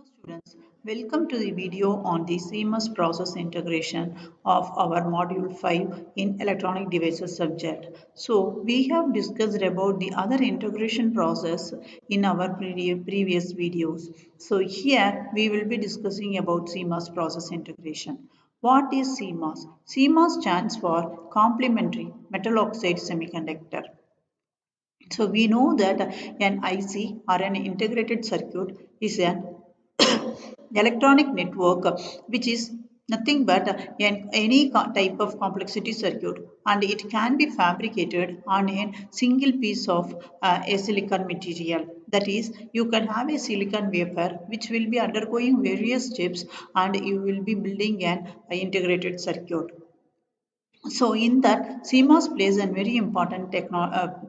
Students, welcome to the video on the seamless process integration of our module 5 in electronic devices subject. So we have discussed about the other integration process in our previous videos. So here we will be discussing about CMOS process integration. What is CMOS? CMOS stands for complementary metal oxide semiconductor. So we know that an IC or an integrated circuit is an electronic network which is nothing but any type of complexity circuit, and it can be fabricated on a single piece of a silicon material. That is, you can have a silicon wafer which will be undergoing various steps and you will be building an integrated circuit. So in that, CMOS plays a very important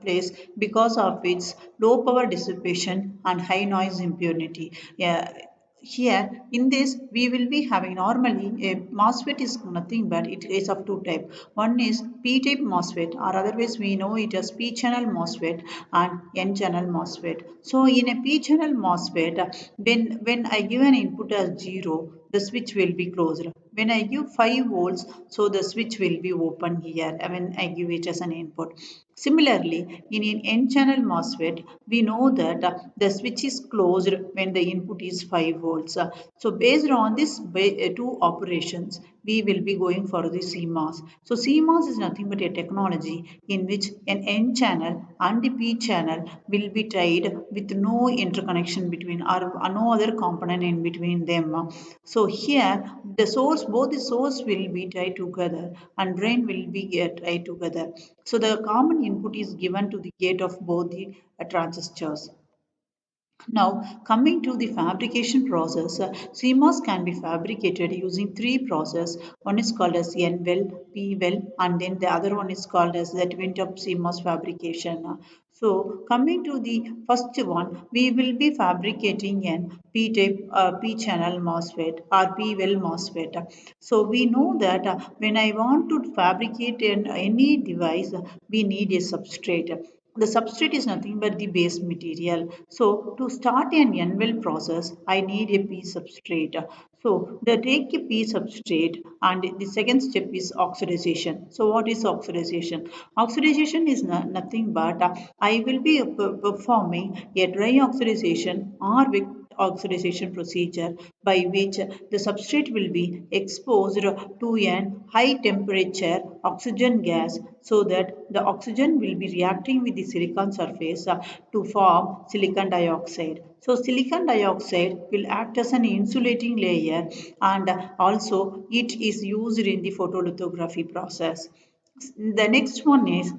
place because of its low power dissipation and high noise impunity. Yeah, here in this we will be having normally a MOSFET is nothing but it is of two type. One is P-type MOSFET, or otherwise we know it as P-channel MOSFET and N-channel MOSFET. So in a P-channel MOSFET, when I give an input as 0, the switch will be closed. When I give 5 volts, so the switch will be open here when I give it as an input. Similarly, in an N-channel MOSFET, we know that the switch is closed when the input is 5 volts. So based on these two operations, we will be going for the CMOS. So CMOS is nothing but a technology in which an N channel and the P channel will be tied with no interconnection between or no other component in between them. So here the source, both the source will be tied together and drain will be tied together. So the common input is given to the gate of both the transistors. Now, coming to the fabrication process, CMOS can be fabricated using three processes. One is called as N-well, P-well, and then the other one is called as the twin-top CMOS fabrication. So, coming to the first one, we will be fabricating an P-type P-channel MOSFET or P-well MOSFET. So, we know that when I want to fabricate any device, we need a substrate. The substrate is nothing but the base material. So to start an N-well process, I need a P substrate. So they take a P substrate, and the second step is oxidization. So what is oxidization? Oxidization is nothing but I will be performing a dry oxidization or with oxidization procedure by which the substrate will be exposed to an high temperature oxygen gas, so that the oxygen will be reacting with the silicon surface to form silicon dioxide. So silicon dioxide will act as an insulating layer, and also it is used in the photolithography process. The next one is,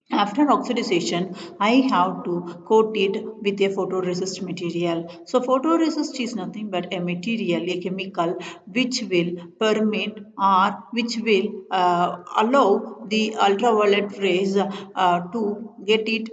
after oxidization, I have to coat it with a photoresist material. So photoresist is nothing but a material, a chemical which will permit or which will allow the ultraviolet rays to get it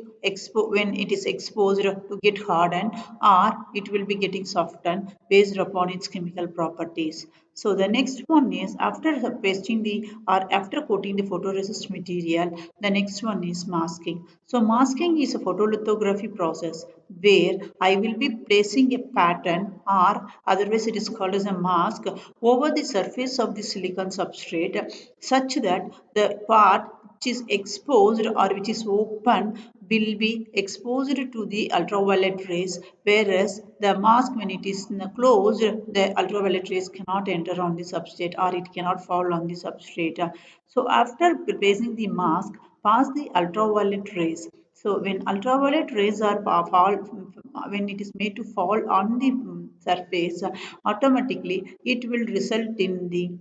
when it is exposed to get hardened, or it will be getting softened based upon its chemical properties. So the next one is, after pasting the or after coating the photoresist material, the next one is masking. So masking is a photolithography process where I will be placing a pattern, or otherwise it is called as a mask, over the surface of the silicon substrate, such that the part which is exposed or which is open will be exposed to the ultraviolet rays, whereas the mask, when it is closed, the ultraviolet rays cannot enter on the substrate or it cannot fall on the substrate. So after placing the mask, pass the ultraviolet rays. So when ultraviolet rays are fall, when it is made to fall on the surface, automatically it will result in the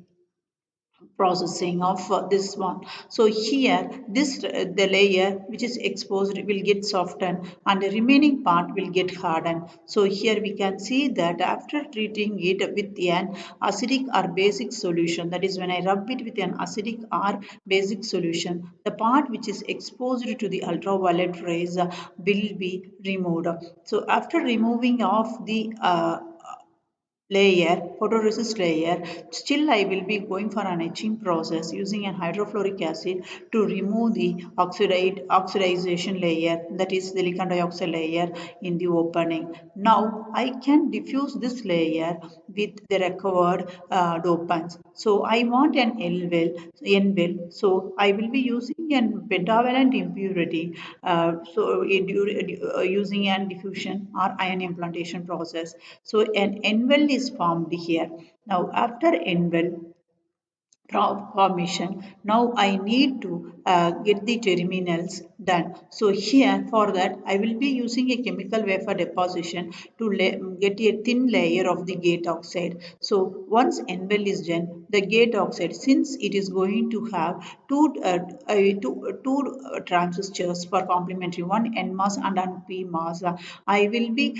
processing of this one. So here this the layer which is exposed will get softened and the remaining part will get hardened. So here we can see that after treating it with an acidic or basic solution, that is when I rub it with an acidic or basic solution, the part which is exposed to the ultraviolet rays will be removed. So after removing off the layer, photoresist layer, still I will be going for an etching process using an hydrofluoric acid to remove the oxidization layer, that is silicon dioxide layer in the opening. Now I can diffuse this layer with the recovered dopants. So I want an N-well. So I will be using an pentavalent impurity. Using an diffusion or ion implantation process. So an N-well is formed here. Now after N-well formation. Now I need to get the terminals done. So here for that I will be using a chemical wafer deposition to get a thin layer of the gate oxide. So once N-well is done, the gate oxide, since it is going to have two transistors for complementary, one N mass and one P mass, I will be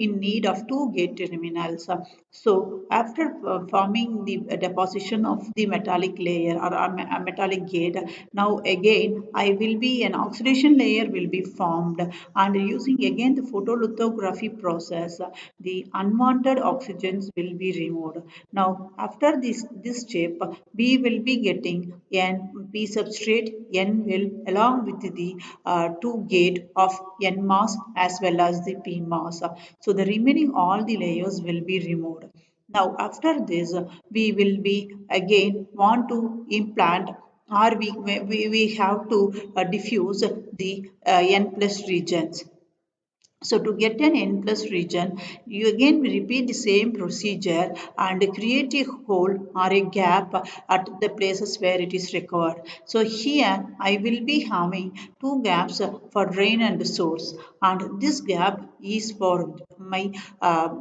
in need of two gate terminals. So after forming the deposition of the metallic layer or a metallic gate, now again I will be an oxidation layer will be formed, and using again the photolithography process, the unwanted oxygens will be removed. Now after this step, we will be getting n p substrate n will along with the two gate of n mass as well as the p mass. So the remaining all the layers will be removed. Now after this, we will be again want to implant, or we have to diffuse the n plus regions. So to get an N plus region, you again repeat the same procedure and create a hole or a gap at the places where it is required. So here I will be having two gaps for drain and source, and this gap is for my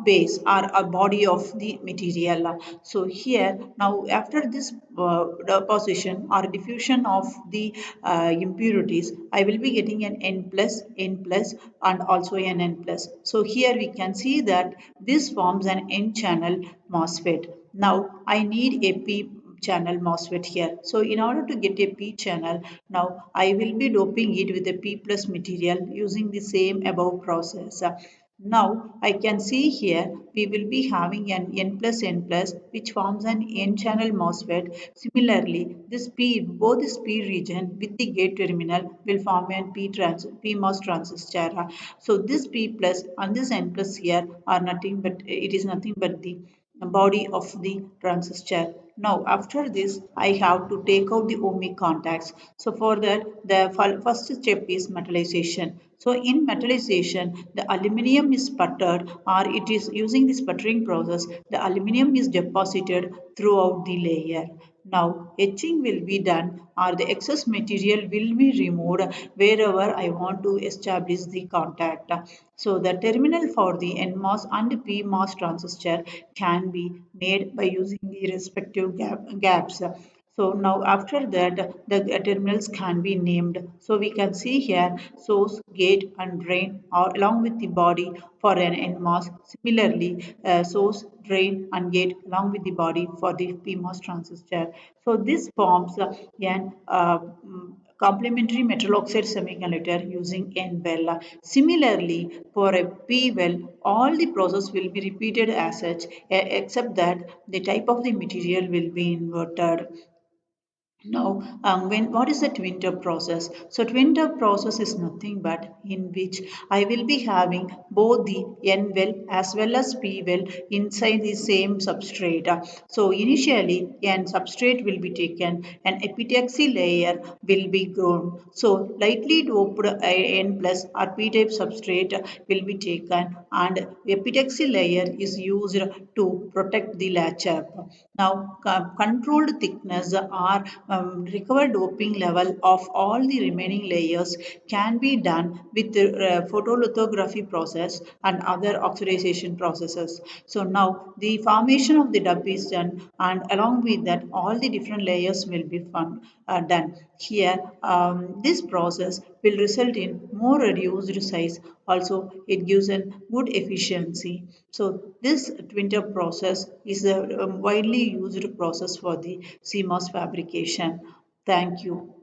base or a body of the material. So here now after this deposition or diffusion of the impurities, I will be getting an N plus and also an N plus. So here we can see that this forms an N channel MOSFET. Now I need a P channel MOSFET here. So in order to get a P channel, now I will be doping it with a P plus material using the same above process. Now I can see here we will be having an N plus which forms an N channel MOSFET. Similarly, both this P region with the gate terminal will form an PMOS transistor. So this P plus and this N plus here are nothing but it is nothing but the body of the transistor. Now after this I have to take out the ohmic contacts. So for that the first step is metallization. So in metallization the aluminum is sputtered, or it is using the sputtering process the aluminum is deposited throughout the layer. Now etching will be done, or the excess material will be removed wherever I want to establish the contact. So the terminal for the NMOS and PMOS transistor can be made by using the respective gaps. So now after that the terminals can be named. So we can see here source, gate and drain or along with the body for an NMOS. Similarly source, drain and gate along with the body for the PMOS transistor. So this forms an complementary metal oxide semiconductor using N well. Similarly, for a P well, all the process will be repeated as such, except that the type of the material will be inverted. Now, what is the twin tub process? So, twin tub process is nothing but in which I will be having both the N well as well as P well inside the same substrate. So, initially, N substrate will be taken, an epitaxy layer will be grown. So, lightly doped N plus or P type substrate will be taken, and epitaxy layer is used to protect the latch up. Now, controlled thickness or recovered doping level of all the remaining layers can be done with the photolithography process and other oxidization processes. So now the formation of the dub is done, and along with that all the different layers will be done. Here this process will result in more reduced size. Also it gives a good efficiency. So this twin tub process is a widely used process for the CMOS fabrication. Thank you.